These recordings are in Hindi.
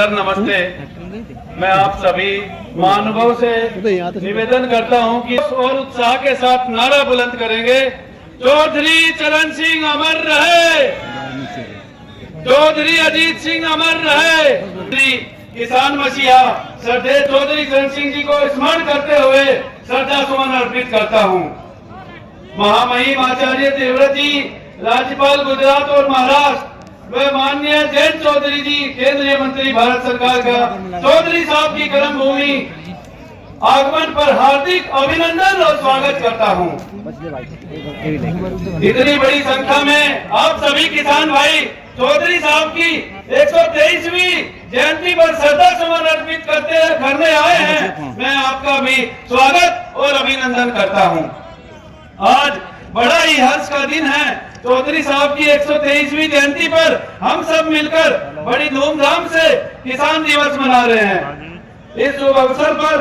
सादर नमस्ते। मैं आप सभी महानुभाव से निवेदन करता हूं कि और उत्साह के साथ नारा बुलंद करेंगे, चौधरी चरण सिंह अमर रहे, चौधरी अजीत सिंह अमर रहे। किसान मसीहा श्रद्धेय चौधरी चरण सिंह जी को स्मरण करते हुए श्रद्धा सुमन अर्पित करता हूं। महामहिम आचार्य देवव्रत जी, राज्यपाल गुजरात और महाराष्ट्र व माननीय जयंत चौधरी जी, केंद्रीय मंत्री भारत सरकार का, चौधरी साहब की कर्म भूमि आगमन पर हार्दिक अभिनंदन और स्वागत करता हूं। इतनी बड़ी संख्या में आप सभी किसान भाई चौधरी साहब की 123वीं जयंती पर श्रद्धा सुमन अर्पित करने आए हैं। मैं आपका भी स्वागत और अभिनंदन करता हूं। आज बड़ा ही हर्ष का दिन है। चौधरी साहब की 123वीं जयंती पर हम सब मिलकर बड़ी धूमधाम से किसान दिवस मना रहे हैं। इस शुभ अवसर पर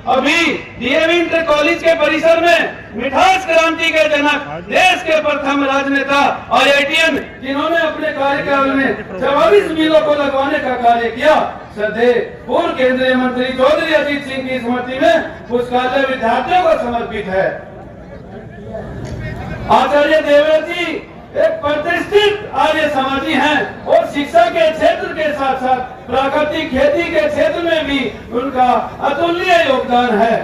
अभी डीएवी इंटर कॉलेज के परिसर में मिठास क्रांति के जनक, देश के प्रथम राजनेता IITian, जिन्होंने अपने कार्यकाल में 44 मिलों को लगवाने का कार्य किया, श्रद्धेय पूर्व केंद्रीय मंत्री चौधरी अजीत सिंह की स्मृति में पुस्तकालय विद्यार्थियों को समर्पित है। आचार्य देवव्रत जी एक प्रतिष्ठित आर्य समाजी हैं और शिक्षा के क्षेत्र के साथ साथ प्राकृतिक खेती के क्षेत्र में भी उनका अतुल्य योगदान है।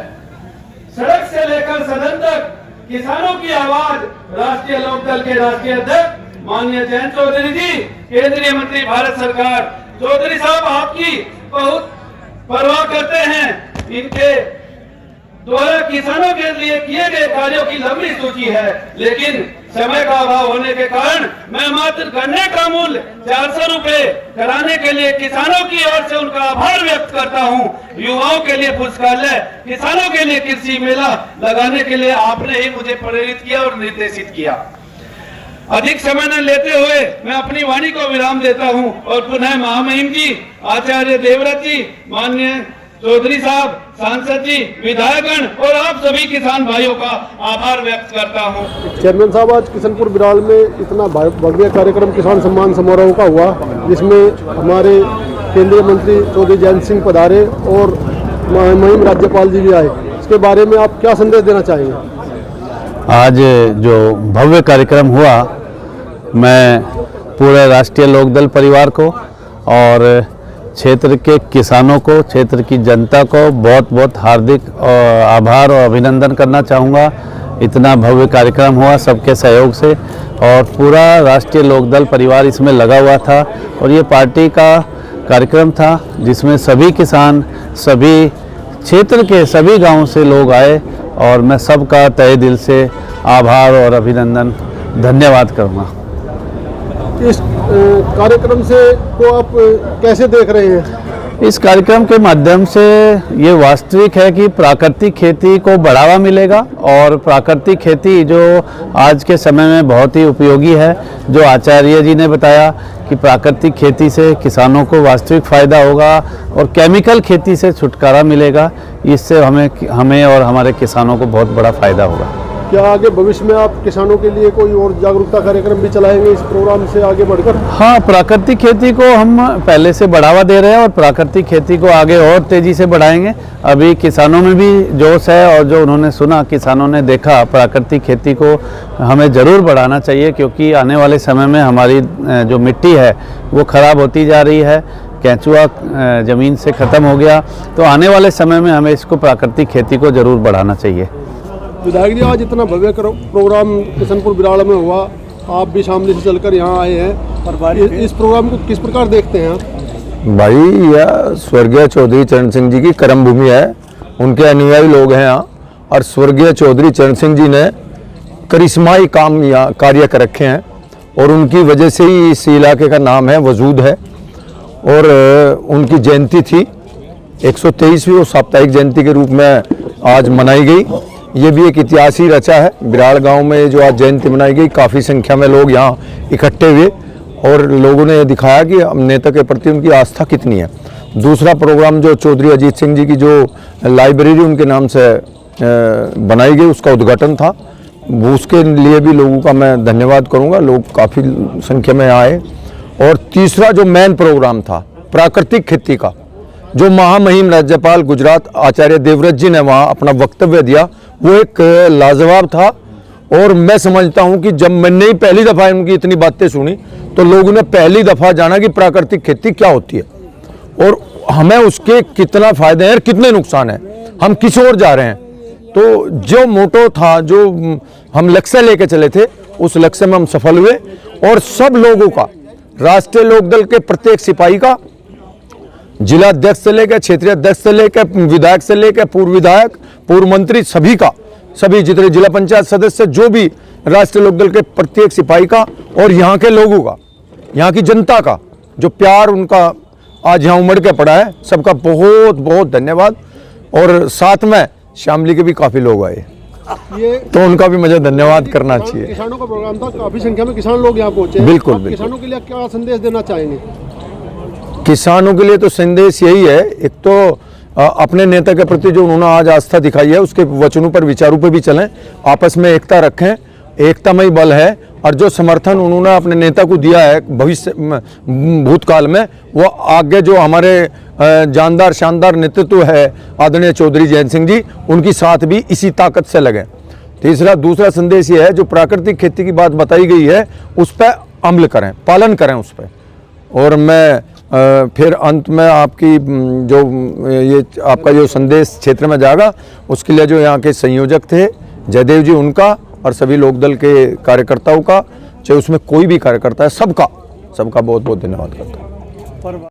सड़क से लेकर सदन तक किसानों की आवाज राष्ट्रीय लोकदल के राष्ट्रीय अध्यक्ष माननीय जयंत चौधरी जी, केंद्रीय मंत्री भारत सरकार, चौधरी साहब आपकी बहुत परवाह करते हैं। इनके द्वारा किसानों के लिए किए गए कार्यों की लंबी सूची है, लेकिन समय का अभाव होने के कारण मैं मात्र गन्ने का मूल्य 400 रुपए कराने के लिए किसानों की ओर से उनका आभार व्यक्त करता हूं। युवाओं के लिए पुस्तकालय, किसानों के लिए कृषि मेला लगाने के लिए आपने ही मुझे प्रेरित किया और निर्देशित किया। अधिक समय न लेते हुए मैं अपनी वाणी को विराम देता हूं और पुनः महामहिम जी, आचार्य देवव्रत जी, माननीय चौधरी साहब, सांसद जी, विधायकगण और आप सभी किसान भाइयों का आभार व्यक्त करता हूं। चेयरमैन साहब, आज किशनपुर बिराल में इतना भव्य कार्यक्रम किसान सम्मान समारोह का हुआ, जिसमें हमारे केंद्रीय मंत्री चौधरी जयंत सिंह पधारे और महामहिम राज्यपाल जी भी आए। इसके बारे में आप क्या संदेश देना चाहेंगे? आज जो भव्य कार्यक्रम हुआ, मैं पूरे राष्ट्रीय लोकदल परिवार को और क्षेत्र के किसानों को, क्षेत्र की जनता को बहुत बहुत हार्दिक आभार और अभिनंदन करना चाहूँगा। इतना भव्य कार्यक्रम हुआ सबके सहयोग से और पूरा राष्ट्रीय लोकदल परिवार इसमें लगा हुआ था और ये पार्टी का कार्यक्रम था जिसमें सभी किसान, सभी क्षेत्र के सभी गांवों से लोग आए और मैं सबका तहे दिल से आभार और अभिनंदन, धन्यवाद करूँगा। इस कार्यक्रम से को आप कैसे देख रहे हैं? इस कार्यक्रम के माध्यम से ये वास्तविक है कि प्राकृतिक खेती को बढ़ावा मिलेगा और प्राकृतिक खेती जो आज के समय में बहुत ही उपयोगी है, जो आचार्य जी ने बताया कि प्राकृतिक खेती से किसानों को वास्तविक फ़ायदा होगा और केमिकल खेती से छुटकारा मिलेगा। इससे हमें और हमारे किसानों को बहुत बड़ा फ़ायदा होगा। क्या आगे भविष्य में आप किसानों के लिए कोई और जागरूकता कार्यक्रम भी चलाएंगे इस प्रोग्राम से आगे बढ़कर? हाँ, प्राकृतिक खेती को हम पहले से बढ़ावा दे रहे हैं और प्राकृतिक खेती को आगे और तेज़ी से बढ़ाएंगे। अभी किसानों में भी जोश है और जो उन्होंने सुना, किसानों ने देखा, प्राकृतिक खेती को हमें ज़रूर बढ़ाना चाहिए क्योंकि आने वाले समय में हमारी जो मिट्टी है वो ख़राब होती जा रही है, केंचुआ ज़मीन से ख़त्म हो गया, तो आने वाले समय में हमें इसको प्राकृतिक खेती को ज़रूर बढ़ाना चाहिए। विधायक जी, आज इतना भव्य प्रोग्राम किशनपुर बिराड़ में हुआ, आप भी सामने से चलकर यहाँ आए हैं, इस प्रोग्राम को किस प्रकार देखते हैं आप? भाई, यह स्वर्गीय चौधरी चरण सिंह जी की कर्म भूमि है, उनके अनुयायी लोग हैं यहाँ और स्वर्गीय चौधरी चरण सिंह जी ने करिश्माई काम यहाँ कार्य कर रखे हैं और उनकी वजह से ही इस इलाके का नाम है, वजूद है। और उनकी जयंती थी 123वीं और साप्ताहिक जयंती के रूप में आज मनाई गई। ये भी एक इतिहास ही रचा है। बिराड़ गांव में जो आज जयंती मनाई गई, काफ़ी संख्या में लोग यहाँ इकट्ठे हुए और लोगों ने दिखाया कि नेता के प्रति उनकी आस्था कितनी है। दूसरा प्रोग्राम जो चौधरी अजीत सिंह जी की जो लाइब्रेरी उनके नाम से बनाई गई, उसका उद्घाटन था, उसके लिए भी लोगों का मैं धन्यवाद करूँगा। लोग काफ़ी संख्या में आए। और तीसरा जो मेन प्रोग्राम था प्राकृतिक खेती का जो महामहिम राज्यपाल गुजरात आचार्य देवव्रत जी ने वहाँ अपना वक्तव्य दिया, वो एक लाजवाब था। और मैं समझता हूँ कि जब मैंने ही पहली दफ़ा उनकी इतनी बातें सुनी तो लोगों ने पहली दफ़ा जाना कि प्राकृतिक खेती क्या होती है और हमें उसके कितना फ़ायदे हैं और कितने नुकसान हैं, हम किस ओर जा रहे हैं। तो जो मोटो था, जो हम लक्ष्य लेके चले थे, उस लक्ष्य में हम सफल हुए। और सब लोगों का, राष्ट्रीय लोकदल के प्रत्येक सिपाही का, जिला अध्यक्ष से लेकर क्षेत्रीय अध्यक्ष से लेकर विधायक से लेकर पूर्व विधायक, पूर्व मंत्री, सभी का, सभी जितने जिला पंचायत सदस्य, जो भी राष्ट्रीय लोकदल के प्रत्येक सिपाही का और यहाँ के लोगों का, यहाँ की जनता का जो प्यार उनका आज यहाँ उमड़ के पड़ा है, सबका बहुत बहुत धन्यवाद। और साथ में शामली के भी काफ़ी लोग आए, ये तो उनका भी मुझे धन्यवाद करना चाहिए। किसानों का प्रोग्राम था, काफी संख्या में किसान लोग यहाँ पहुंचे। बिल्कुल, आप बिल्कुल। किसानों के लिए क्या संदेश देना चाहेंगे? किसानों के लिए तो संदेश यही है, एक तो अपने नेता के प्रति जो उन्होंने आज आस्था दिखाई है उसके वचनों पर, विचारों पर भी चलें, आपस में एकता रखें, एकता में ही बल है। और जो समर्थन उन्होंने अपने नेता को दिया है भविष्य भूतकाल में, वो आगे जो हमारे जानदार शानदार नेतृत्व है आदरणीय चौधरी जयंत सिंह जी, उनकी साथ भी इसी ताकत से लगे। दूसरा संदेश ये है, जो प्राकृतिक खेती की बात बताई गई है उस पर अमल करें, पालन करें उस पर। और मैं फिर अंत में आपकी जो ये आपका जो संदेश क्षेत्र में जाएगा, उसके लिए जो यहाँ के संयोजक थे जयदेव जी, उनका और सभी लोकदल के कार्यकर्ताओं का, चाहे उसमें कोई भी कार्यकर्ता है, सबका बहुत बहुत धन्यवाद करता हूँ।